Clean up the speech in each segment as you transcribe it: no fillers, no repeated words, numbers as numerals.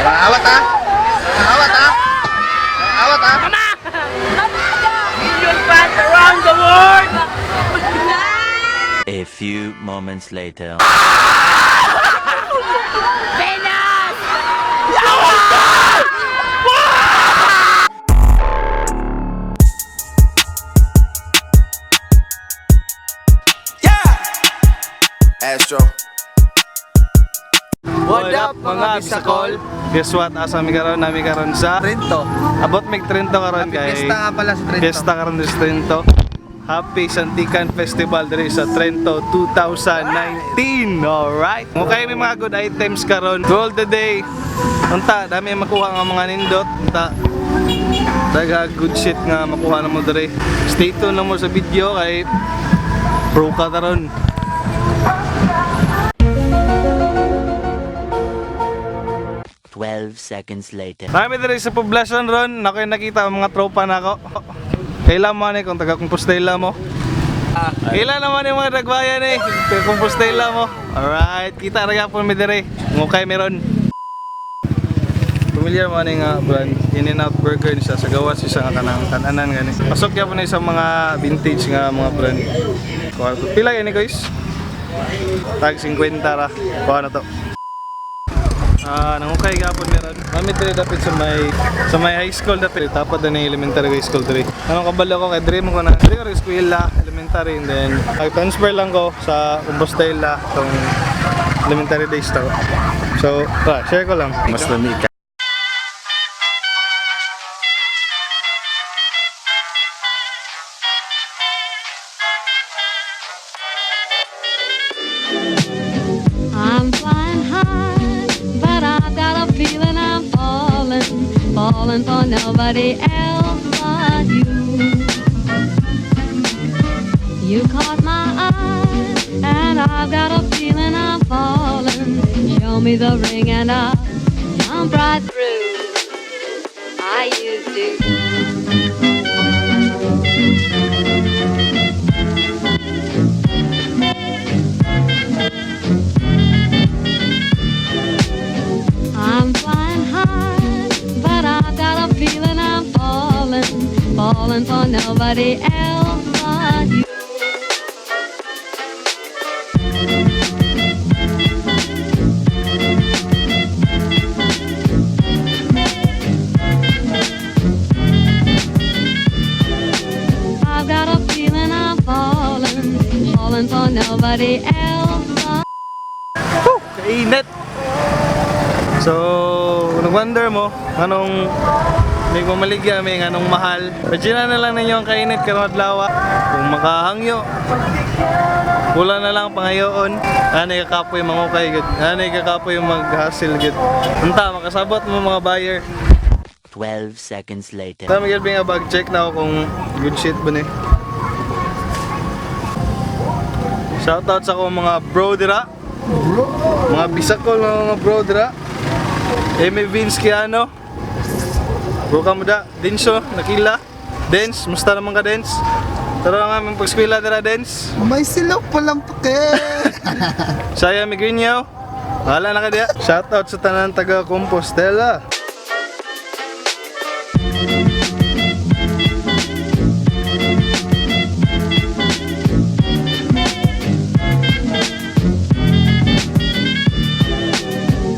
Awat ha? Awat ha? Awat ha? Million fans around the world! A few moments later. Venus! Astro. What up mga Bisakol? Guess what? Asa mi karon nami karon sa Trento. abot mig Trento karon kay Fiesta nga pala sa Trento. Fiesta karon sa Trento. Happy Santikan Festival diri sa Trento 2019. Alright. Okay, may mga good items karon. Gold the day. Unta dami makuha nga mga nindot. Unta daga good shit nga makuha na mo diri. Stay tuned na mo sa video kay bro ka karon. Seconds later. Marami diri sa poblasyon ron, nakoy nakita ang mga tropa nako. Kailan mo ni kung taga Compostela mo? Kailan naman yung mga nagbayan eh, taga Compostela mo. Alright, kita ra gyapon mi diri. Ngukay meron. Familiar mo ni nga brand, In-N-Out Burger ni siya sa gawas siya nga kanang kananan gani. Pasok gyapon ni sa mga vintage nga mga brand. Pila yan guys? Tag 50 ra. Kuha na to. Nangukay gapon meron. Kami diri dapat sa may high school dapat tapos na elementary high school diri. Anong kabalo ko kay dream ko na diri ko eskwela elementary and then transfer lang ko sa Compostela tong elementary days ta ko. So, share ko lang. Mas lami ka. I'm flying high, but I've got a feeling I'm falling for nobody else but you. You caught my eye, and I've got a feeling I'm falling. Show me the ring and I'll jump right through. I used to. I'm flying high, but I've got a feeling I'm falling for nobody else but you. I've got a feeling I'm falling for nobody else but Kainit. So, kung nag-wonder mo, anong may mamaligya, may anong mahal. Imagine na lang ninyo ang kainit karong adlaw. Kung makahangyo, wala na lang pangayoon. Anay kakapoy mangukay gud. Anay kakapoy mag-hustle gud. Unta makasabot mo mga buyer. 12 seconds later. Tama gyud nga bag check na ako kung good shit ba ni. Shoutout sa akong mga bro dira. Mga Bisakol mga bro dira. Eme Vince Kiano. Bro ka mo da. Denso, nakila. Dance, musta naman ka Dance? Tara nga aming pagskwila dira Dance. May silok palang pake. Saya Migrinyo. Wala na ka diya. Shoutout sa tanan taga Compostela.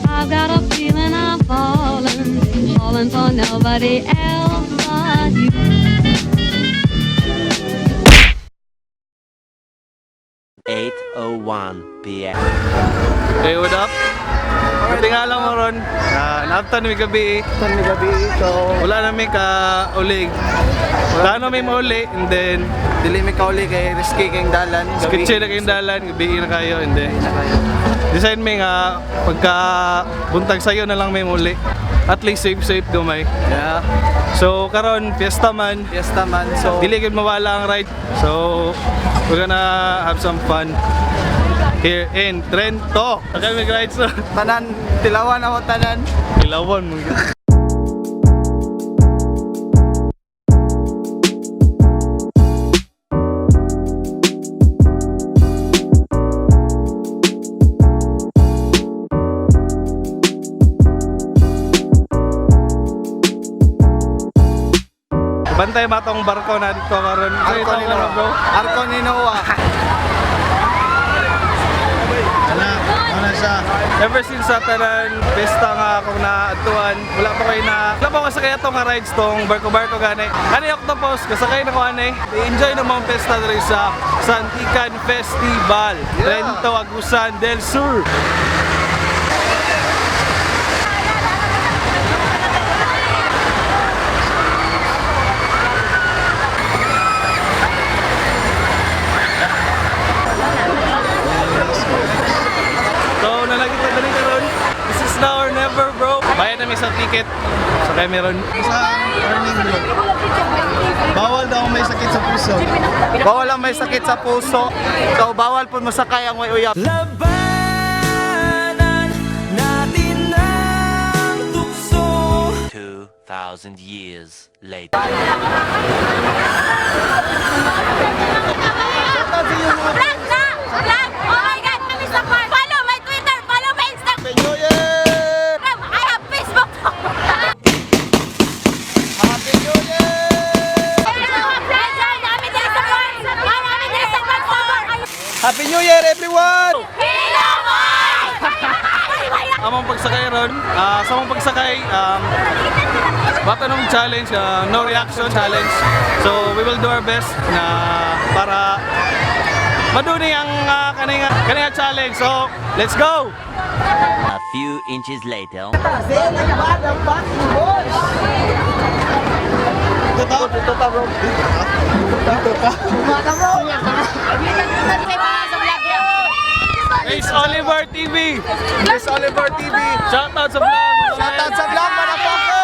I've got a feeling I'm falling for nobody else but you. 8:01 p.m. Hey, what up? Buti nga lang mo ron. Naaftan mi gabi. So, wala na mi ka ulig. Wala na mi mauli and then Dili mi kauli kay risky kayong dalan. sketchy na kayong dalan, gabi na kayo and then design mi nga pagka buntag sayo na lang may muli. At least safe gamay. Yeah. So karon fiesta man. Fiesta man. So, Dili gid mawala ang ride. So we're gonna have some fun here in Trento. Okay, may rides so tanan, tilawan ako tanan. Ilawan mo. bantay matong barko na dito karon. So ito ano bro. Arko ni Noah. Ano siya? Ever since sa tanan pesta nga akong naatuan, wala pa ko kasakay atong nga rides tong barko-barko gani. Ani Octopus, kasakay na ko ani. I-enjoy na mga pesta diri sa Santican Festival, Trento, Agusan del Sur. So, nalagit na dali karon. This is now or never, bro. Bayad namin sa ticket. So, kaya meron. Sa earning bro. Bawal daw may sakit sa puso. Bawal lang may sakit sa puso. So, bawal po masakay ang uyap. Labanan natin ang tukso. 2,000 years later. Vlog na! Vlog! Oh my God! Mr. Park! Follow my Twitter! Follow my Instagram! Happy New Year! I have Facebook! Happy New Year! Happy New Year everyone! Among pagsakay ron, sa among pagsakay, batanong challenge, no reaction challenge. So, we will do our best na para maduni ang kanina challenge. So, let's go! A few inches later. Dito pa bro. Dito pa. It's Oliver TV! Miss Oliver TV. Shoutout sa vlog! Shoutout sa vlog mga poko.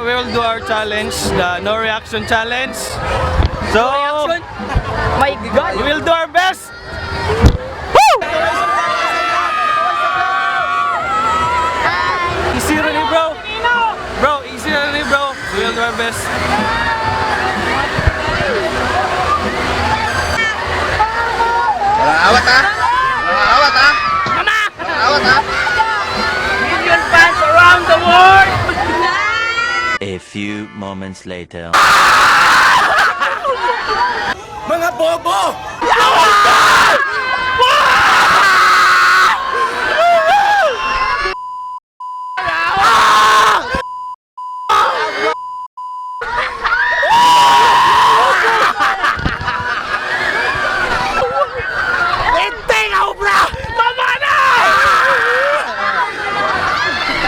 We will do our challenge, the no reaction challenge. So, My God! we will do our best! Easy rin eh, bro! Bro, easy rin eh, bro! We will do our best. Awat ha? Awat ha? Awat ha? Million fans around the world! A few moments later. Mga bobo!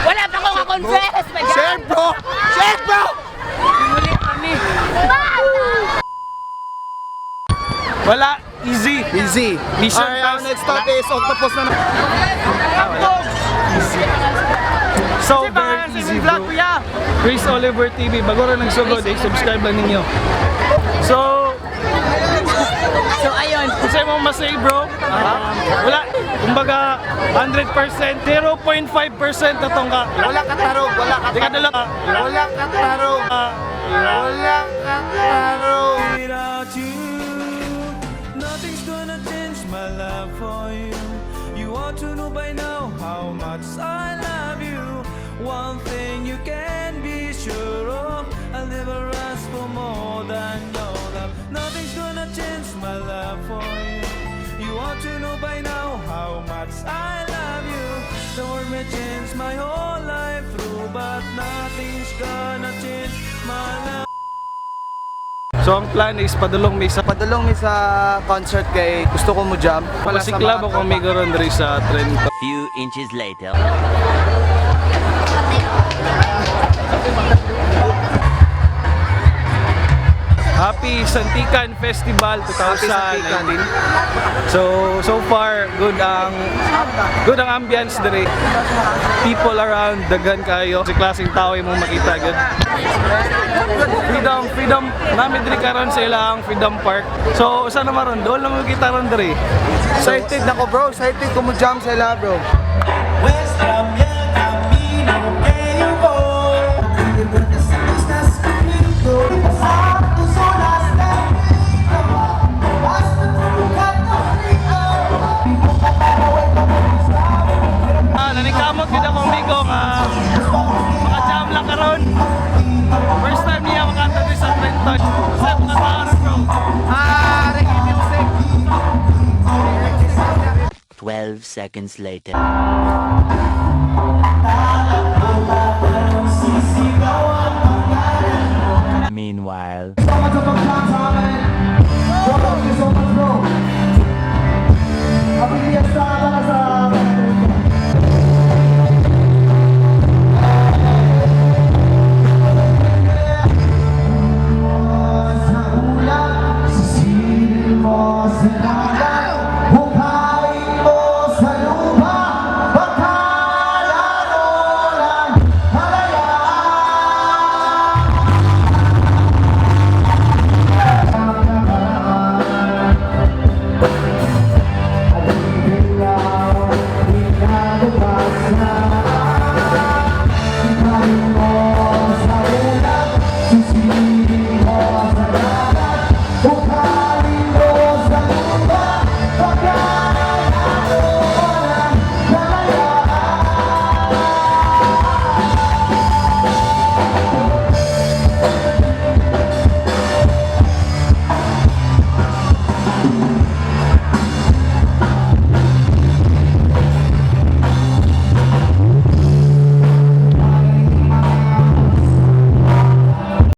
Wala pa akong confess! Share bro! Share bro! Wala, easy. Easy. Mission Alright, our pass. next stop is Octopus na. So very easy, bro. Chris Oliver TV, bago rin nagsugod, subscribe lang ninyo. So ayun, kung sa'yo mong masay bro, wala, kumbaga 100%, 0.5% na tong ka. Wala katarog, wala Di ka dala. Wala katarog. Wala katarog. Without you, nothing's gonna change my love for you. You ought to know by now how much I love you. One thing you can be sure of, I'll never ask for more than your love. Nothing's gonna change my love for you. You ought to know by now how much I love you. The world may change my whole life through, but nothing's gonna change my love. So ang plan is padulong may sa Padulong mi sa concert kay gusto ko mo jam. pasiklab ako may garon diri sa Trento. Few inches later. Happy Santican Festival 2019. So far good ang ambience diri. People around, daghan kayo. Si klaseng tao imong makita gud. Freedom namin diri karon sa ilang Freedom Park. So usa na maron doon lang kita ron diri. Excited na ko bro, excited ko mo jam sa ila bro. Nanikamot gid ako amigo nga maka-jam lang karon. First time niya makanta diri sa 12 seconds later.